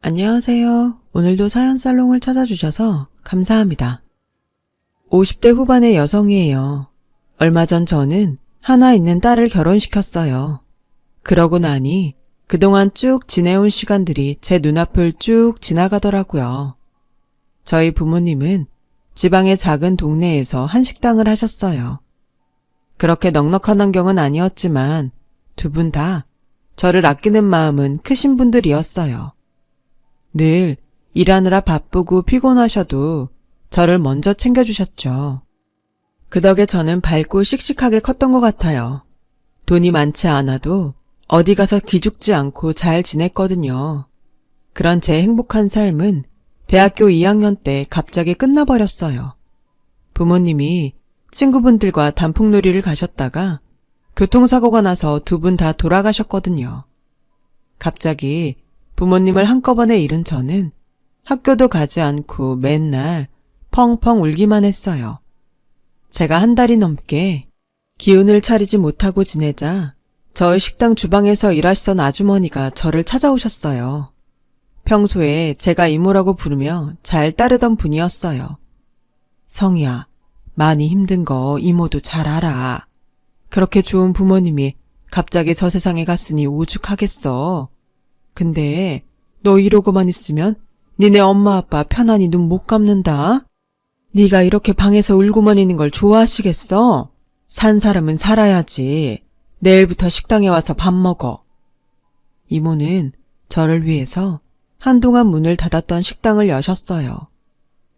안녕하세요. 오늘도 사연살롱을 찾아주셔서 감사합니다. 50대 후반의 여성이에요. 얼마 전 저는 하나 있는 딸을 결혼시켰어요. 그러고 나니 그동안 쭉 지내온 시간들이 제 눈앞을 쭉 지나가더라고요. 저희 부모님은 지방의 작은 동네에서 한식당을 하셨어요. 그렇게 넉넉한 환경은 아니었지만 두 분 다 저를 아끼는 마음은 크신 분들이었어요. 늘 일하느라 바쁘고 피곤하셔도 저를 먼저 챙겨주셨죠. 그 덕에 저는 밝고 씩씩하게 컸던 것 같아요. 돈이 많지 않아도 어디 가서 기죽지 않고 잘 지냈거든요. 그런 제 행복한 삶은 대학교 2학년 때 갑자기 끝나버렸어요. 부모님이 친구분들과 단풍놀이를 가셨다가 교통사고가 나서 두 분 다 돌아가셨거든요. 갑자기 부모님을 한꺼번에 잃은 저는 학교도 가지 않고 맨날 펑펑 울기만 했어요. 제가 한 달이 넘게 기운을 차리지 못하고 지내자 저희 식당 주방에서 일하시던 아주머니가 저를 찾아오셨어요. 평소에 제가 이모라고 부르며 잘 따르던 분이었어요. 성희야, 많이 힘든 거 이모도 잘 알아. 그렇게 좋은 부모님이 갑자기 저 세상에 갔으니 오죽하겠어. 근데 너 이러고만 있으면 니네 엄마 아빠 편안히 눈 못 감는다. 네가 이렇게 방에서 울고만 있는 걸 좋아하시겠어? 산 사람은 살아야지. 내일부터 식당에 와서 밥 먹어. 이모는 저를 위해서 한동안 문을 닫았던 식당을 여셨어요.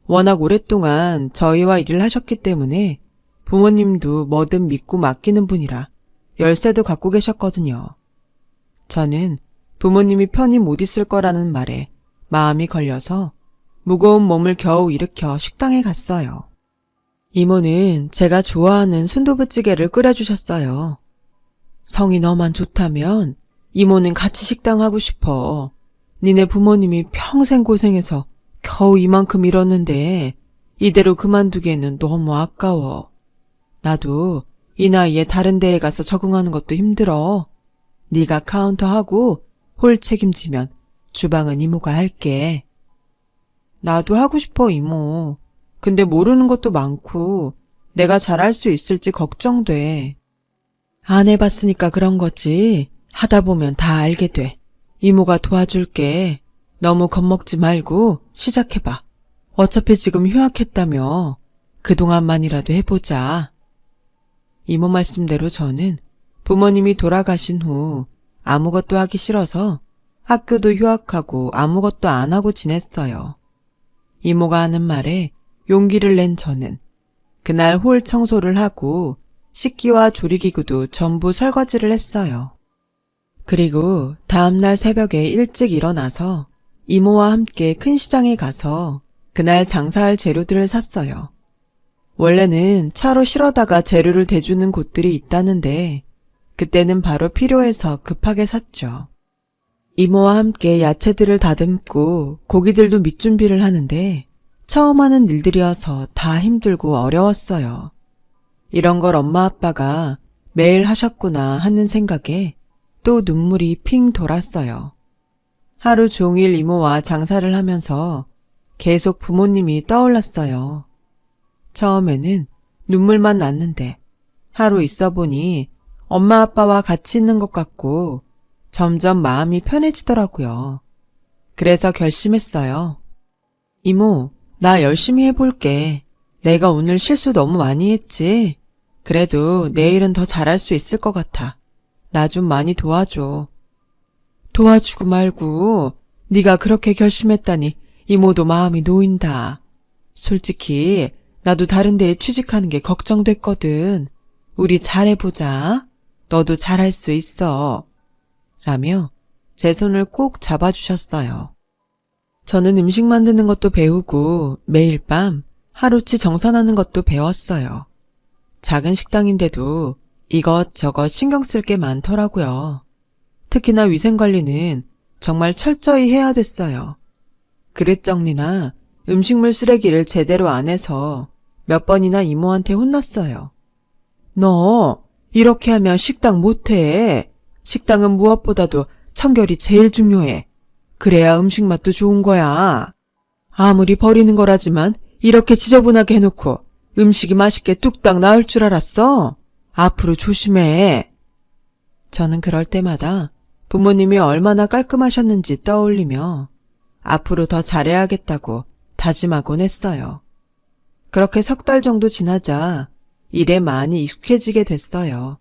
워낙 오랫동안 저희와 일을 하셨기 때문에 부모님도 뭐든 믿고 맡기는 분이라 열쇠도 갖고 계셨거든요. 저는 부모님이 편히 못 있을 거라는 말에 마음이 걸려서 무거운 몸을 겨우 일으켜 식당에 갔어요. 이모는 제가 좋아하는 순두부찌개를 끓여주셨어요. 성이 너만 좋다면 이모는 같이 식당 하고 싶어. 니네 부모님이 평생 고생해서 겨우 이만큼 잃었는데 이대로 그만두기에는 너무 아까워. 나도 이 나이에 다른 데에 가서 적응하는 것도 힘들어. 네가 카운터하고 홀 책임지면 주방은 이모가 할게. 나도 하고 싶어, 이모. 근데 모르는 것도 많고 내가 잘할 수 있을지 걱정돼. 안 해봤으니까 그런 거지. 하다 보면 다 알게 돼. 이모가 도와줄게. 너무 겁먹지 말고 시작해봐. 어차피 지금 휴학했다며. 그동안만이라도 해보자. 이모 말씀대로 저는 부모님이 돌아가신 후 아무것도 하기 싫어서 학교도 휴학하고 아무것도 안 하고 지냈어요. 이모가 하는 말에 용기를 낸 저는 그날 홀 청소를 하고 식기와 조리기구도 전부 설거지를 했어요. 그리고 다음날 새벽에 일찍 일어나서 이모와 함께 큰 시장에 가서 그날 장사할 재료들을 샀어요. 원래는 차로 실어다가 재료를 대주는 곳들이 있다는데 그때는 바로 필요해서 급하게 샀죠. 이모와 함께 야채들을 다듬고 고기들도 밑준비를 하는데 처음 하는 일들이어서 다 힘들고 어려웠어요. 이런 걸 엄마 아빠가 매일 하셨구나 하는 생각에 또 눈물이 핑 돌았어요. 하루 종일 이모와 장사를 하면서 계속 부모님이 떠올랐어요. 처음에는 눈물만 났는데 하루 있어 보니 엄마 아빠와 같이 있는 것 같고 점점 마음이 편해지더라고요. 그래서 결심했어요. 이모, 나 열심히 해볼게. 내가 오늘 실수 너무 많이 했지? 그래도 내일은 더 잘할 수 있을 것 같아. 나 좀 많이 도와줘. 도와주고 말고 네가 그렇게 결심했다니 이모도 마음이 놓인다. 솔직히 나도 다른 데에 취직하는 게 걱정됐거든. 우리 잘해보자. 너도 잘할 수 있어. 라며 제 손을 꼭 잡아주셨어요. 저는 음식 만드는 것도 배우고 매일 밤 하루치 정산하는 것도 배웠어요. 작은 식당인데도 이것저것 신경 쓸 게 많더라고요. 특히나 위생관리는 정말 철저히 해야 됐어요. 그릇 정리나 음식물 쓰레기를 제대로 안 해서 몇 번이나 이모한테 혼났어요. 너 이렇게 하면 식당 못해. 식당은 무엇보다도 청결이 제일 중요해. 그래야 음식 맛도 좋은 거야. 아무리 버리는 거라지만 이렇게 지저분하게 해놓고 음식이 맛있게 뚝딱 나올 줄 알았어? 앞으로 조심해. 저는 그럴 때마다 부모님이 얼마나 깔끔하셨는지 떠올리며 앞으로 더 잘해야겠다고 다짐하곤 했어요. 그렇게 3달 정도 지나자 일에 많이 익숙해지게 됐어요.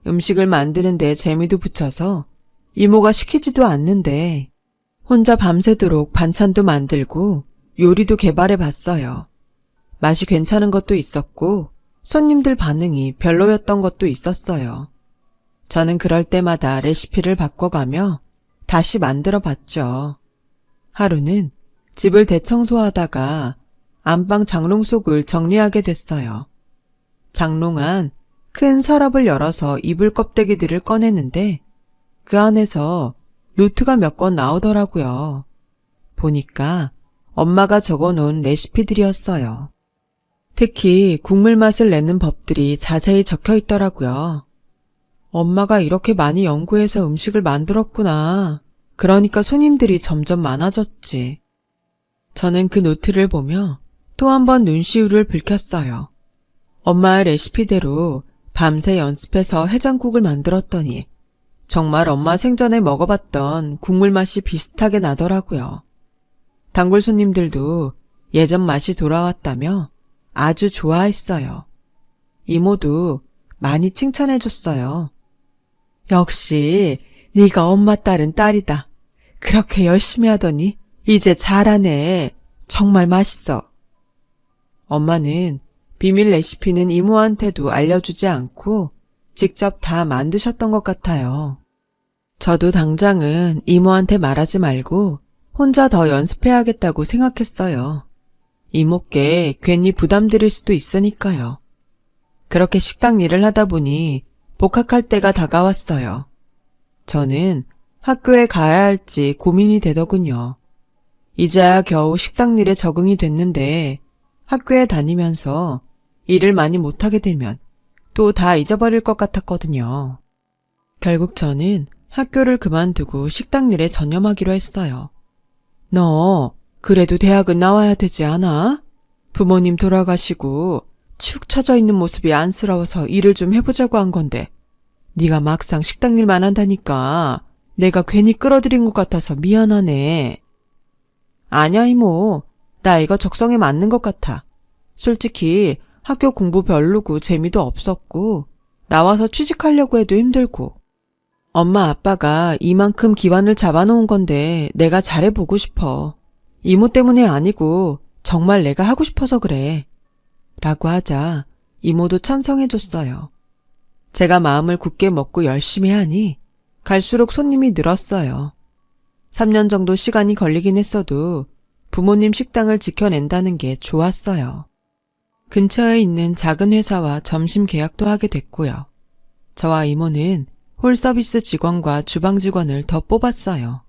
음식을 만드는데 재미도 붙여서 이모가 시키지도 않는데 혼자 밤새도록 반찬도 만들고 요리도 개발해 봤어요. 맛이 괜찮은 것도 있었고 손님들 반응이 별로였던 것도 있었어요. 저는 그럴 때마다 레시피를 바꿔가며 다시 만들어 봤죠. 하루는 집을 대청소하다가 안방 장롱 속을 정리하게 됐어요. 장롱 안 큰 서랍을 열어서 이불 껍데기들을 꺼내는데 그 안에서 노트가 몇 권 나오더라고요. 보니까 엄마가 적어놓은 레시피들이었어요. 특히 국물 맛을 내는 법들이 자세히 적혀 있더라고요. 엄마가 이렇게 많이 연구해서 음식을 만들었구나. 그러니까 손님들이 점점 많아졌지. 저는 그 노트를 보며 또 한 번 눈시울을 붉혔어요. 엄마의 레시피대로 밤새 연습해서 해장국을 만들었더니 정말 엄마 생전에 먹어봤던 국물 맛이 비슷하게 나더라고요. 단골 손님들도 예전 맛이 돌아왔다며 아주 좋아했어요. 이모도 많이 칭찬해줬어요. 역시 네가 엄마 딸은 딸이다. 그렇게 열심히 하더니 이제 잘하네. 정말 맛있어. 엄마는 비밀 레시피는 이모한테도 알려주지 않고 직접 다 만드셨던 것 같아요. 저도 당장은 이모한테 말하지 말고 혼자 더 연습해야겠다고 생각했어요. 이모께 괜히 부담드릴 수도 있으니까요. 그렇게 식당 일을 하다 보니 복학할 때가 다가왔어요. 저는 학교에 가야 할지 고민이 되더군요. 이제야 겨우 식당 일에 적응이 됐는데 학교에 다니면서 일을 많이 못하게 되면 또 다 잊어버릴 것 같았거든요. 결국 저는 학교를 그만두고 식당 일에 전념하기로 했어요. 너 그래도 대학은 나와야 되지 않아? 부모님 돌아가시고 축 처져 있는 모습이 안쓰러워서 일을 좀 해보자고 한 건데 네가 막상 식당 일만 한다니까 내가 괜히 끌어들인 것 같아서 미안하네. 아니야 이모, 나 이거 적성에 맞는 것 같아. 솔직히 학교 공부 별로고 재미도 없었고 나와서 취직하려고 해도 힘들고 엄마 아빠가 이만큼 기반을 잡아놓은 건데 내가 잘해보고 싶어. 이모 때문에 아니고 정말 내가 하고 싶어서 그래. 라고 하자 이모도 찬성해줬어요. 제가 마음을 굳게 먹고 열심히 하니 갈수록 손님이 늘었어요. 3년 정도 시간이 걸리긴 했어도 부모님 식당을 지켜낸다는 게 좋았어요. 근처에 있는 작은 회사와 점심 계약도 하게 됐고요. 저와 이모는 홀 서비스 직원과 주방 직원을 더 뽑았어요.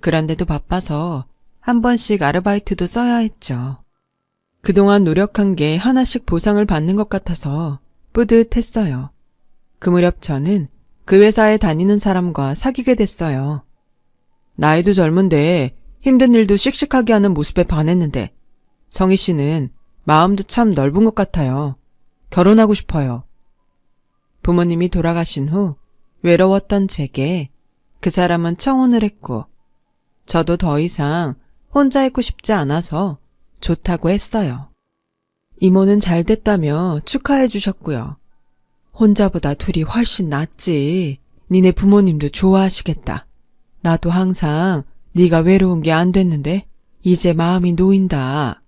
그런데도 바빠서 한 번씩 아르바이트도 써야 했죠. 그동안 노력한 게 하나씩 보상을 받는 것 같아서 뿌듯했어요. 그 무렵 저는 그 회사에 다니는 사람과 사귀게 됐어요. 나이도 젊은데 힘든 일도 씩씩하게 하는 모습에 반했는데 성희 씨는 마음도 참 넓은 것 같아요. 결혼하고 싶어요. 부모님이 돌아가신 후 외로웠던 제게 그 사람은 청혼을 했고 저도 더 이상 혼자 있고 싶지 않아서 좋다고 했어요. 이모는 잘 됐다며 축하해 주셨고요. 혼자보다 둘이 훨씬 낫지. 니네 부모님도 좋아하시겠다. 나도 항상 네가 외로운 게 안 됐는데 이제 마음이 놓인다.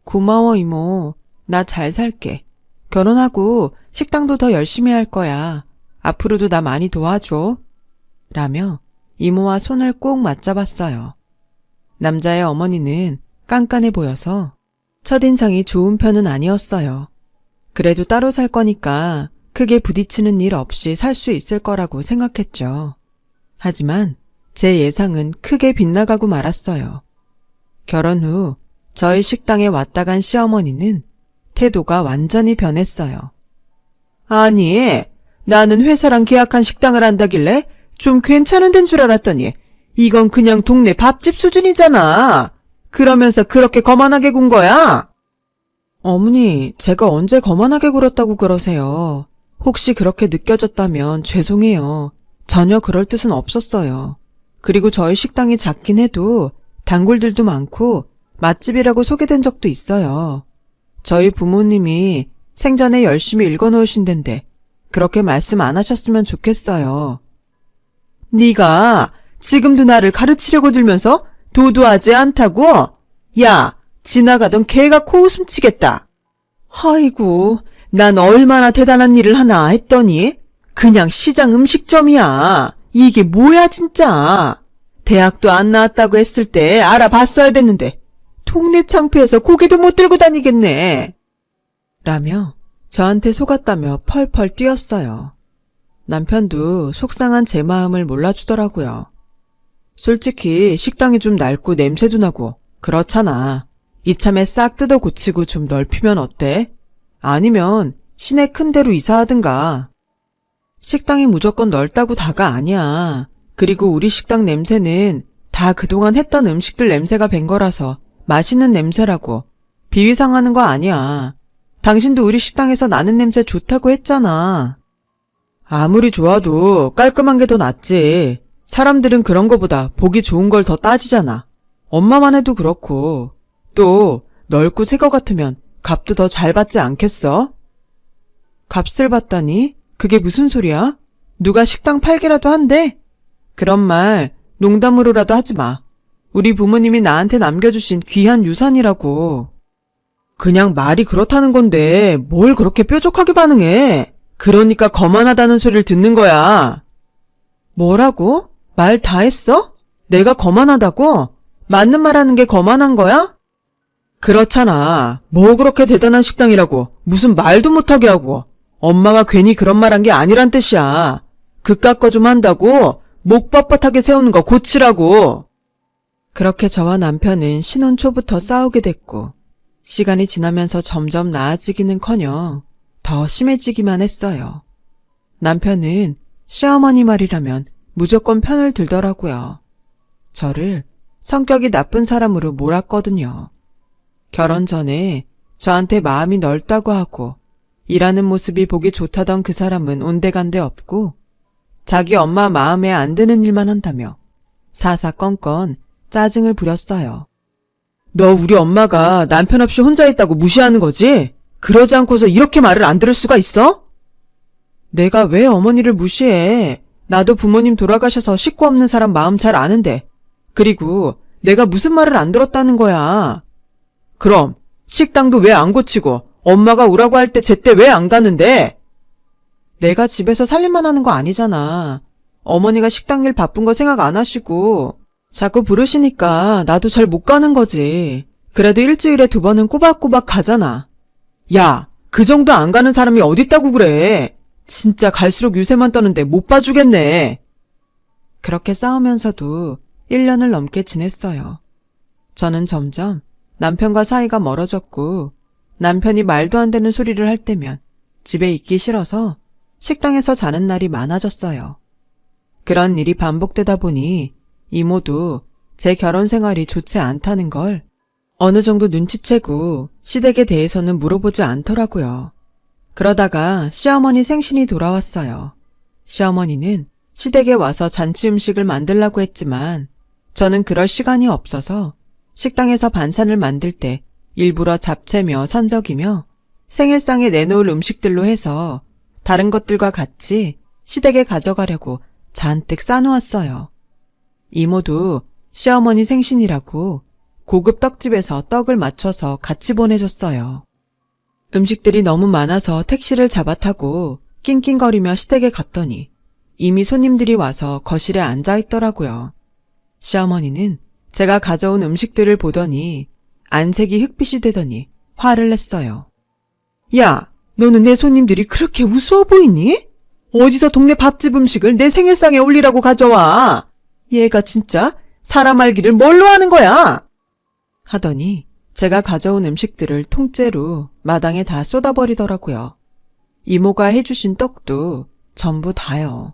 고마워 이모. 나 잘 살게. 결혼하고 식당도 더 열심히 할 거야. 앞으로도 나 많이 도와줘. 라며 이모와 손을 꼭 맞잡았어요. 남자의 어머니는 깐깐해 보여서 첫인상이 좋은 편은 아니었어요. 그래도 따로 살 거니까 크게 부딪히는 일 없이 살 수 있을 거라고 생각했죠. 하지만 제 예상은 크게 빗나가고 말았어요. 결혼 후 저희 식당에 왔다 간 시어머니는 태도가 완전히 변했어요. 아니, 나는 회사랑 계약한 식당을 한다길래 좀 괜찮은 데인 줄 알았더니 이건 그냥 동네 밥집 수준이잖아. 그러면서 그렇게 거만하게 군 거야? 어머니, 제가 언제 거만하게 굴었다고 그러세요. 혹시 그렇게 느껴졌다면 죄송해요. 전혀 그럴 뜻은 없었어요. 그리고 저희 식당이 작긴 해도 단골들도 많고 맛집이라고 소개된 적도 있어요. 저희 부모님이 생전에 열심히 읽어놓으신 덴데 그렇게 말씀 안 하셨으면 좋겠어요. 네가 지금도 나를 가르치려고 들면서 도도하지 않다고? 야, 지나가던 개가 코웃음 치겠다. 아이고, 난 얼마나 대단한 일을 하나 했더니 그냥 시장 음식점이야. 이게 뭐야 진짜. 대학도 안 나왔다고 했을 때 알아봤어야 됐는데 동네 창피해서 고개도 못 들고 다니겠네. 라며 저한테 속았다며 펄펄 뛰었어요. 남편도 속상한 제 마음을 몰라주더라고요. 솔직히 식당이 좀 낡고 냄새도 나고 그렇잖아. 이참에 싹 뜯어 고치고 좀 넓히면 어때? 아니면 시내 큰 데로 이사하든가. 식당이 무조건 넓다고 다가 아니야. 그리고 우리 식당 냄새는 다 그동안 했던 음식들 냄새가 밴 거라서 맛있는 냄새라고. 비위상하는 거 아니야. 당신도 우리 식당에서 나는 냄새 좋다고 했잖아. 아무리 좋아도 깔끔한 게 더 낫지. 사람들은 그런 거보다 보기 좋은 걸 더 따지잖아. 엄마만 해도 그렇고. 또 넓고 새 거 같으면 값도 더 잘 받지 않겠어? 값을 받다니? 그게 무슨 소리야? 누가 식당 팔기라도 한대? 그런 말 농담으로라도 하지 마. 우리 부모님이 나한테 남겨주신 귀한 유산이라고. 그냥 말이 그렇다는 건데 뭘 그렇게 뾰족하게 반응해? 그러니까 거만하다는 소리를 듣는 거야. 뭐라고? 말 다 했어? 내가 거만하다고? 맞는 말 하는 게 거만한 거야? 그렇잖아. 뭐 그렇게 대단한 식당이라고 무슨 말도 못하게 하고. 엄마가 괜히 그런 말 한 게 아니란 뜻이야. 그깟 거 좀 한다고 목 뻣뻣하게 세우는 거 고치라고. 그렇게 저와 남편은 신혼 초부터 싸우게 됐고 시간이 지나면서 점점 나아지기는커녕 더 심해지기만 했어요. 남편은 시어머니 말이라면 무조건 편을 들더라고요. 저를 성격이 나쁜 사람으로 몰았거든요. 결혼 전에 저한테 마음이 넓다고 하고 일하는 모습이 보기 좋다던 그 사람은 온데간데 없고 자기 엄마 마음에 안 드는 일만 한다며 사사건건 짜증을 부렸어요. 너 우리 엄마가 남편 없이 혼자 있다고 무시하는 거지? 그러지 않고서 이렇게 말을 안 들을 수가 있어? 내가 왜 어머니를 무시해? 나도 부모님 돌아가셔서 식구 없는 사람 마음 잘 아는데. 그리고 내가 무슨 말을 안 들었다는 거야. 그럼 식당도 왜 안 고치고 엄마가 오라고 할 때 제때 왜 안 가는데? 내가 집에서 살림만 하는 거 아니잖아. 어머니가 식당 일 바쁜 거 생각 안 하시고 자꾸 부르시니까 나도 잘 못 가는 거지. 그래도 일주일에 2번은 꼬박꼬박 가잖아. 야, 그 정도 안 가는 사람이 어딨다고 그래. 진짜 갈수록 유세만 떠는데 못 봐주겠네. 그렇게 싸우면서도 1년을 넘게 지냈어요. 저는 점점 남편과 사이가 멀어졌고 남편이 말도 안 되는 소리를 할 때면 집에 있기 싫어서 식당에서 자는 날이 많아졌어요. 그런 일이 반복되다 보니 이모도 제 결혼 생활이 좋지 않다는 걸 어느 정도 눈치채고 시댁에 대해서는 물어보지 않더라고요. 그러다가 시어머니 생신이 돌아왔어요. 시어머니는 시댁에 와서 잔치 음식을 만들라고 했지만 저는 그럴 시간이 없어서 식당에서 반찬을 만들 때 일부러 잡채며 산적이며 생일상에 내놓을 음식들로 해서 다른 것들과 같이 시댁에 가져가려고 잔뜩 싸놓았어요. 이모도 시어머니 생신이라고 고급 떡집에서 떡을 맞춰서 같이 보내줬어요. 음식들이 너무 많아서 택시를 잡아 타고 낑낑거리며 시댁에 갔더니 이미 손님들이 와서 거실에 앉아 있더라고요. 시어머니는 제가 가져온 음식들을 보더니 안색이 흑빛이 되더니 화를 냈어요. 야, 너는 내 손님들이 그렇게 우스워 보이니? 어디서 동네 밥집 음식을 내 생일상에 올리라고 가져와? 얘가 진짜 사람 알기를 뭘로 하는 거야? 하더니 제가 가져온 음식들을 통째로 마당에 다 쏟아버리더라고요. 이모가 해주신 떡도 전부 다요.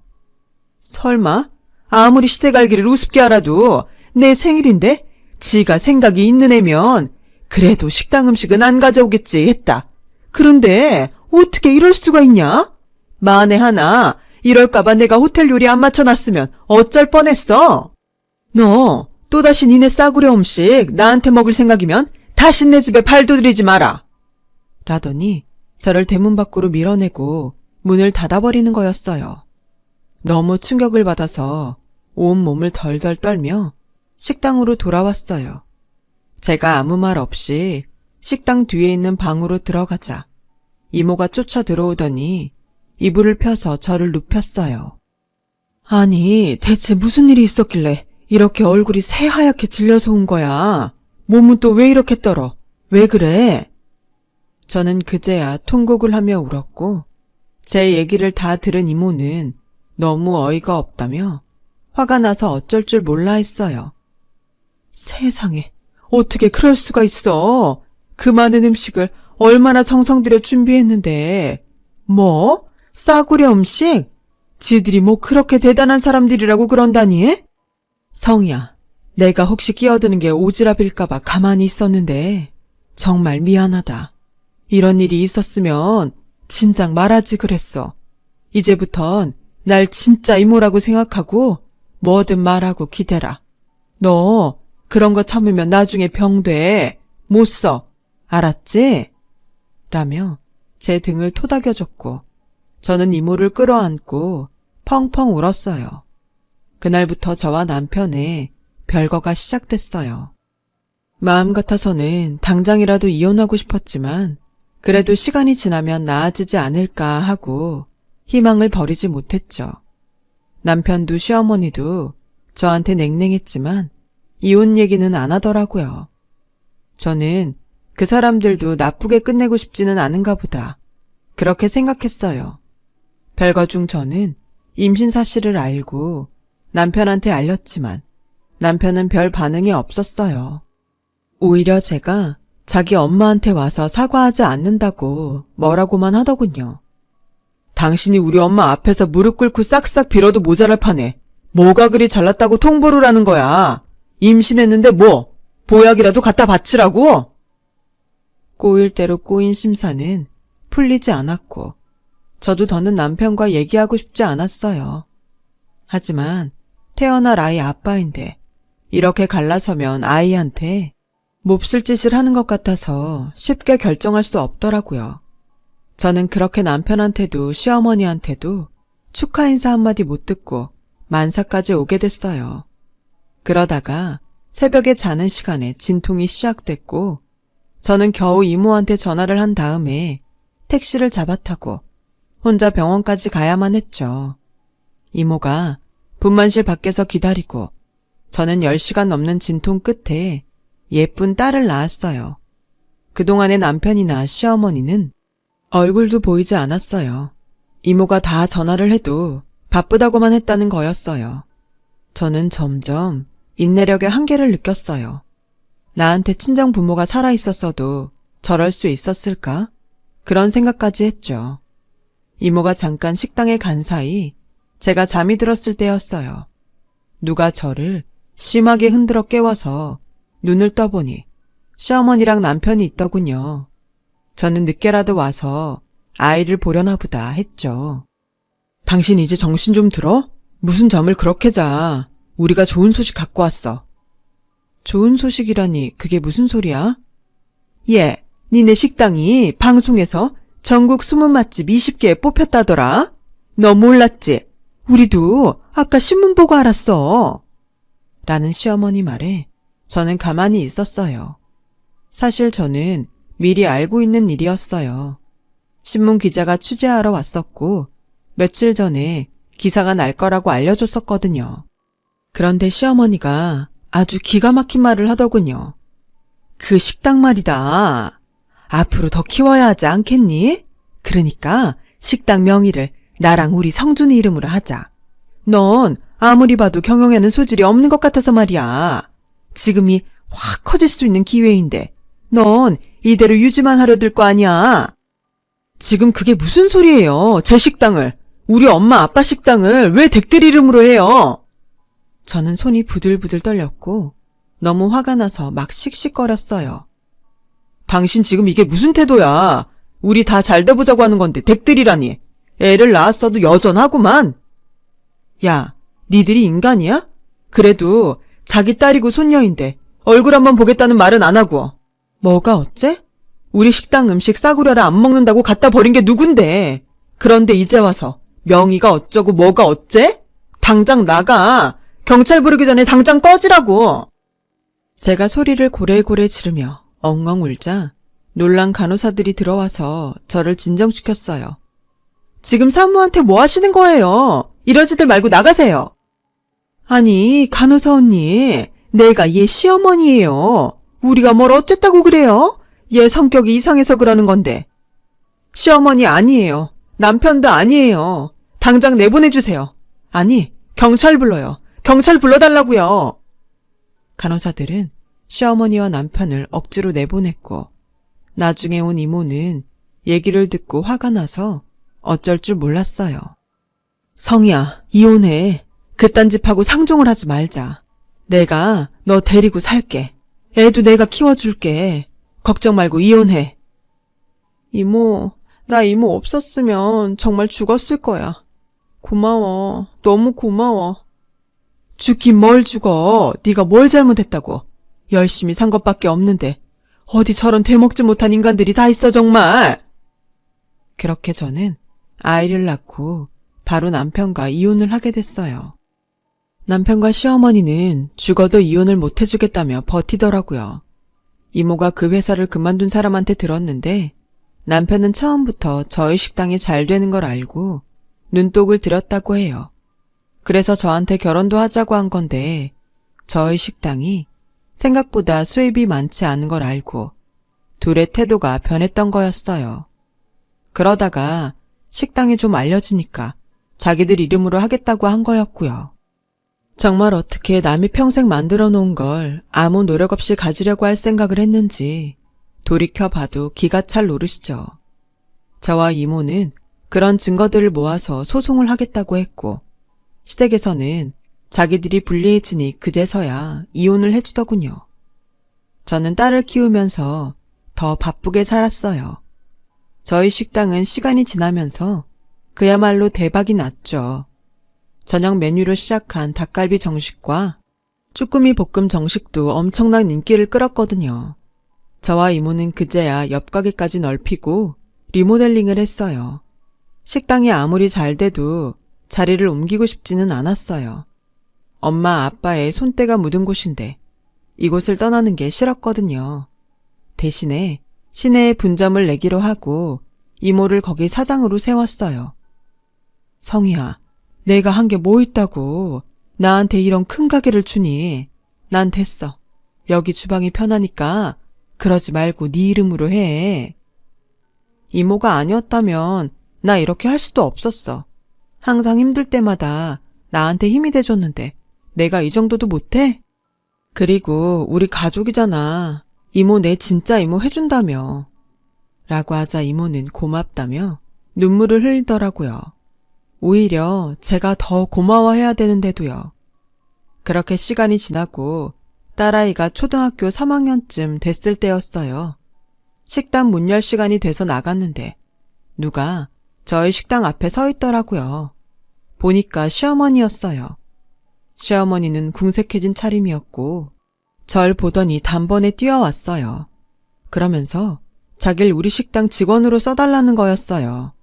설마 아무리 시대갈기를 우습게 알아도 내 생일인데 지가 생각이 있는 애면 그래도 식당 음식은 안 가져오겠지 했다. 그런데 어떻게 이럴 수가 있냐? 만에 하나 이럴까봐 내가 호텔 요리 안 맞춰놨으면 어쩔 뻔했어. 너 또다시 니네 싸구려 음식 나한테 먹을 생각이면 다시 내 집에 발도 들이지 마라. 라더니 저를 대문 밖으로 밀어내고 문을 닫아버리는 거였어요. 너무 충격을 받아서 온몸을 덜덜 떨며 식당으로 돌아왔어요. 제가 아무 말 없이 식당 뒤에 있는 방으로 들어가자 이모가 쫓아 들어오더니 이불을 펴서 저를 눕혔어요. 아니, 대체 무슨 일이 있었길래 이렇게 얼굴이 새하얗게 질려서 온 거야? 몸은 또 왜 이렇게 떨어? 왜 그래? 저는 그제야 통곡을 하며 울었고 제 얘기를 다 들은 이모는 너무 어이가 없다며 화가 나서 어쩔 줄 몰라 했어요. 세상에, 어떻게 그럴 수가 있어? 그 많은 음식을 얼마나 정성 들여 준비했는데. 뭐? 싸구려 음식? 지들이 뭐 그렇게 대단한 사람들이라고 그런다니? 성희야, 내가 혹시 끼어드는 게 오지랖일까봐 가만히 있었는데 정말 미안하다. 이런 일이 있었으면 진작 말하지 그랬어. 이제부턴 날 진짜 이모라고 생각하고 뭐든 말하고 기대라. 너 그런 거 참으면 나중에 병돼. 못 써. 알았지? 라며 제 등을 토닥여줬고 저는 이모를 끌어안고 펑펑 울었어요. 그날부터 저와 남편의 별거가 시작됐어요. 마음 같아서는 당장이라도 이혼하고 싶었지만 그래도 시간이 지나면 나아지지 않을까 하고 희망을 버리지 못했죠. 남편도 시어머니도 저한테 냉랭했지만 이혼 얘기는 안 하더라고요. 저는 그 사람들도 나쁘게 끝내고 싶지는 않은가 보다. 그렇게 생각했어요. 별거 중 저는 임신 사실을 알고 남편한테 알렸지만 남편은 별 반응이 없었어요. 오히려 제가 자기 엄마한테 와서 사과하지 않는다고 뭐라고만 하더군요. 당신이 우리 엄마 앞에서 무릎 꿇고 싹싹 빌어도 모자랄 판에 뭐가 그리 잘났다고 통보를 하는 거야. 임신했는데 뭐 보약이라도 갖다 바치라고? 꼬일 대로 꼬인 심사는 풀리지 않았고 저도 더는 남편과 얘기하고 싶지 않았어요. 하지만 태어날 아이 아빠인데 이렇게 갈라서면 아이한테 몹쓸 짓을 하는 것 같아서 쉽게 결정할 수 없더라고요. 저는 그렇게 남편한테도 시어머니한테도 축하 인사 한마디 못 듣고 만사까지 오게 됐어요. 그러다가 새벽에 자는 시간에 진통이 시작됐고 저는 겨우 이모한테 전화를 한 다음에 택시를 잡아타고 혼자 병원까지 가야만 했죠. 이모가 분만실 밖에서 기다리고 저는 10시간 넘는 진통 끝에 예쁜 딸을 낳았어요. 그동안의 남편이나 시어머니는 얼굴도 보이지 않았어요. 이모가 다 전화를 해도 바쁘다고만 했다는 거였어요. 저는 점점 인내력의 한계를 느꼈어요. 나한테 친정 부모가 살아있었어도 저럴 수 있었을까? 그런 생각까지 했죠. 이모가 잠깐 식당에 간 사이 제가 잠이 들었을 때였어요. 누가 저를 심하게 흔들어 깨워서 눈을 떠보니 시어머니랑 남편이 있더군요. 저는 늦게라도 와서 아이를 보려나 보다 했죠. 당신 이제 정신 좀 들어? 무슨 잠을 그렇게 자. 우리가 좋은 소식 갖고 왔어. 좋은 소식이라니 그게 무슨 소리야? 예, 니네 식당이 방송에서 전국 숨은 맛집 20개에 뽑혔다더라. 너 몰랐지? 우리도 아까 신문 보고 알았어. 라는 시어머니 말에 저는 가만히 있었어요. 사실 저는 미리 알고 있는 일이었어요. 신문 기자가 취재하러 왔었고 며칠 전에 기사가 날 거라고 알려줬었거든요. 그런데 시어머니가 아주 기가 막힌 말을 하더군요. 그 식당 말이다. 앞으로 더 키워야 하지 않겠니? 그러니까 식당 명의를 나랑 우리 성준이 이름으로 하자. 넌 아무리 봐도 경영에는 소질이 없는 것 같아서 말이야. 지금이 확 커질 수 있는 기회인데 넌 이대로 유지만 하려 들 거 아니야. 지금 그게 무슨 소리예요. 제 식당을, 우리 엄마 아빠 식당을 왜 댁들 이름으로 해요? 저는 손이 부들부들 떨렸고 너무 화가 나서 막 씩씩거렸어요. 당신 지금 이게 무슨 태도야? 우리 다 잘 돼보자고 하는 건데 댁들이라니. 애를 낳았어도 여전하구만. 야, 니들이 인간이야? 그래도 자기 딸이고 손녀인데 얼굴 한번 보겠다는 말은 안 하고. 뭐가 어째? 우리 식당 음식 싸구려라 안 먹는다고 갖다 버린 게 누군데. 그런데 이제 와서 명의가 어쩌고 뭐가 어째? 당장 나가. 경찰 부르기 전에 당장 꺼지라고. 제가 소리를 고래고래 지르며 엉엉 울자 놀란 간호사들이 들어와서 저를 진정시켰어요. 지금 산모한테 뭐 하시는 거예요? 이러지들 말고 나가세요. 아니, 간호사 언니, 내가 얘 시어머니예요. 우리가 뭘 어쨌다고 그래요? 얘 성격이 이상해서 그러는 건데. 시어머니 아니에요. 남편도 아니에요. 당장 내보내주세요. 아니, 경찰 불러요. 경찰 불러달라고요. 간호사들은 시어머니와 남편을 억지로 내보냈고 나중에 온 이모는 얘기를 듣고 화가 나서 어쩔 줄 몰랐어요. 성희야, 이혼해. 그딴 집하고 상종을 하지 말자. 내가 너 데리고 살게. 애도 내가 키워줄게. 걱정 말고 이혼해. 이모, 나 이모 없었으면 정말 죽었을 거야. 고마워. 너무 고마워. 죽긴 뭘 죽어. 네가 뭘 잘못했다고. 열심히 산 것밖에 없는데 어디 저런 되먹지 못한 인간들이 다 있어 정말. 그렇게 저는 아이를 낳고 바로 남편과 이혼을 하게 됐어요. 남편과 시어머니는 죽어도 이혼을 못 해주겠다며 버티더라고요. 이모가 그 회사를 그만둔 사람한테 들었는데 남편은 처음부터 저희 식당이 잘 되는 걸 알고 눈독을 들였다고 해요. 그래서 저한테 결혼도 하자고 한 건데 저희 식당이 생각보다 수입이 많지 않은 걸 알고 둘의 태도가 변했던 거였어요. 그러다가 식당이 좀 알려지니까 자기들 이름으로 하겠다고 한 거였고요. 정말 어떻게 남이 평생 만들어 놓은 걸 아무 노력 없이 가지려고 할 생각을 했는지 돌이켜봐도 기가 찰 노릇이죠. 저와 이모는 그런 증거들을 모아서 소송을 하겠다고 했고 시댁에서는 자기들이 불리해지니 그제서야 이혼을 해주더군요. 저는 딸을 키우면서 더 바쁘게 살았어요. 저희 식당은 시간이 지나면서 그야말로 대박이 났죠. 저녁 메뉴로 시작한 닭갈비 정식과 쭈꾸미 볶음 정식도 엄청난 인기를 끌었거든요. 저와 이모는 그제야 옆 가게까지 넓히고 리모델링을 했어요. 식당이 아무리 잘 돼도 자리를 옮기고 싶지는 않았어요. 엄마 아빠의 손때가 묻은 곳인데 이곳을 떠나는 게 싫었거든요. 대신에 시내에 분점을 내기로 하고 이모를 거기 사장으로 세웠어요. 성희야, 내가 한 게 뭐 있다고 나한테 이런 큰 가게를 주니. 난 됐어. 여기 주방이 편하니까 그러지 말고 네 이름으로 해. 이모가 아니었다면 나 이렇게 할 수도 없었어. 항상 힘들 때마다 나한테 힘이 돼줬는데 내가 이 정도도 못해? 그리고 우리 가족이잖아. 이모 내 진짜 이모 해준다며. 라고 하자 이모는 고맙다며 눈물을 흘리더라고요. 오히려 제가 더 고마워해야 되는데도요. 그렇게 시간이 지나고 딸아이가 초등학교 3학년쯤 됐을 때였어요. 식당 문 열 시간이 돼서 나갔는데 누가 저희 식당 앞에 서 있더라고요. 보니까 시어머니였어요. 시어머니는 궁색해진 차림이었고 절 보더니 단번에 뛰어왔어요. 그러면서 자길 우리 식당 직원으로 써달라는 거였어요.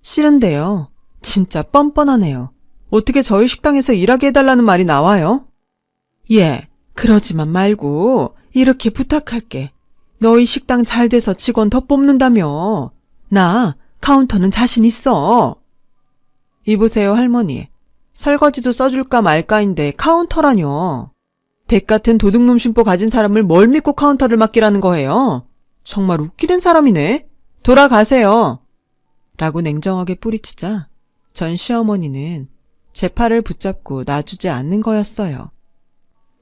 싫은데요. 진짜 뻔뻔하네요. 어떻게 저희 식당에서 일하게 해달라는 말이 나와요? 예, 그러지만 말고 이렇게 부탁할게. 너희 식당 잘 돼서 직원 더 뽑는다며. 나 카운터는 자신 있어. 이보세요 할머니. 설거지도 써줄까 말까인데 카운터라뇨. 댁 같은 도둑놈 심보 가진 사람을 뭘 믿고 카운터를 맡기라는 거예요? 정말 웃기는 사람이네. 돌아가세요. 라고 냉정하게 뿌리치자 전 시어머니는 제 팔을 붙잡고 놔주지 않는 거였어요.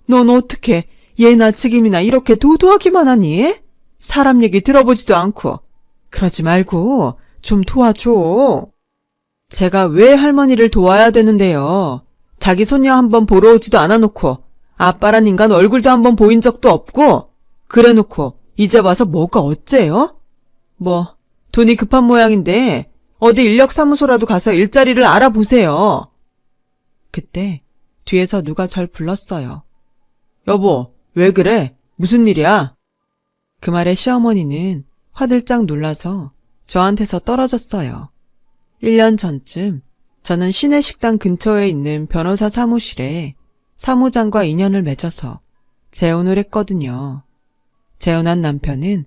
넌 어떻게 예나 지금이나 이렇게 도도하기만 하니? 사람 얘기 들어보지도 않고. 그러지 말고 좀 도와줘. 제가 왜 할머니를 도와야 되는데요? 자기 손녀 한번 보러 오지도 않아놓고 아빠란 인간 얼굴도 한번 보인 적도 없고 그래놓고 이제 와서 뭐가 어째요? 뭐 돈이 급한 모양인데 어디 인력사무소라도 가서 일자리를 알아보세요. 그때 뒤에서 누가 절 불렀어요. 여보, 왜 그래? 무슨 일이야? 그 말에 시어머니는 화들짝 놀라서 저한테서 떨어졌어요. 1년 전쯤 저는 시내식당 근처에 있는 변호사 사무실에 사무장과 인연을 맺어서 재혼을 했거든요. 재혼한 남편은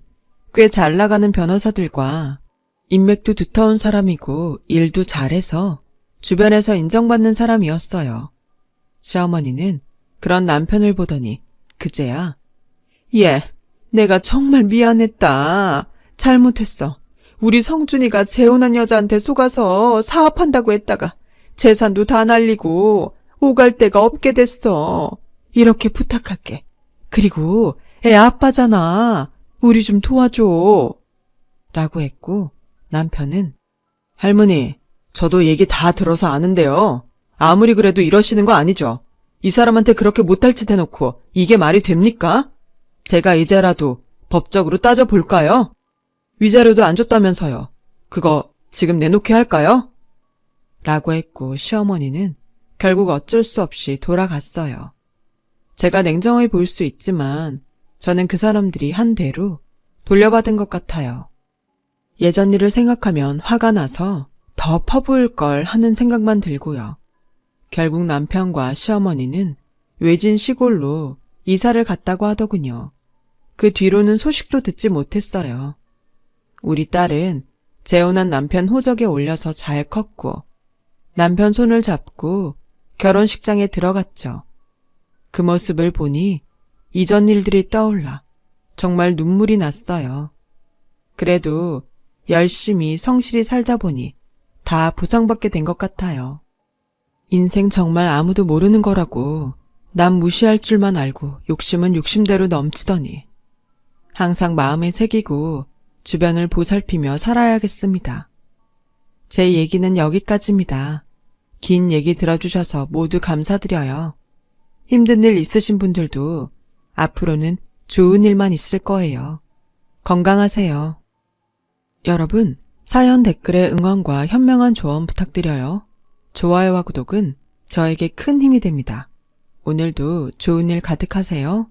꽤 잘 나가는 변호사들과 인맥도 두터운 사람이고 일도 잘해서 주변에서 인정받는 사람이었어요. 시어머니는 그런 남편을 보더니 그제야 얘, 내가 정말 미안했다. 잘못했어. 우리 성준이가 재혼한 여자한테 속아서 사업한다고 했다가 재산도 다 날리고 오갈 데가 없게 됐어. 이렇게 부탁할게. 그리고 애 아빠잖아. 우리 좀 도와줘. 라고 했고 남편은 할머니, 저도 얘기 다 들어서 아는데요. 아무리 그래도 이러시는 거 아니죠. 이 사람한테 그렇게 못할 짓 해놓고 이게 말이 됩니까? 제가 이제라도 법적으로 따져볼까요? 위자료도 안 줬다면서요. 그거 지금 내놓게 할까요? 라고 했고 시어머니는 결국 어쩔 수 없이 돌아갔어요. 제가 냉정해 보일 수 있지만 저는 그 사람들이 한 대로 돌려받은 것 같아요. 예전 일을 생각하면 화가 나서 더 퍼부을 걸 하는 생각만 들고요. 결국 남편과 시어머니는 외진 시골로 이사를 갔다고 하더군요. 그 뒤로는 소식도 듣지 못했어요. 우리 딸은 재혼한 남편 호적에 올려서 잘 컸고 남편 손을 잡고 결혼식장에 들어갔죠. 그 모습을 보니 이전 일들이 떠올라 정말 눈물이 났어요. 그래도 열심히 성실히 살다 보니 다 보상받게 된 것 같아요. 인생 정말 아무도 모르는 거라고 남 무시할 줄만 알고 욕심은 욕심대로 넘치더니 항상 마음에 새기고 주변을 보살피며 살아야겠습니다. 제 얘기는 여기까지입니다. 긴 얘기 들어주셔서 모두 감사드려요. 힘든 일 있으신 분들도 앞으로는 좋은 일만 있을 거예요. 건강하세요. 여러분, 사연 댓글에 응원과 현명한 조언 부탁드려요. 좋아요와 구독은 저에게 큰 힘이 됩니다. 오늘도 좋은 일 가득하세요.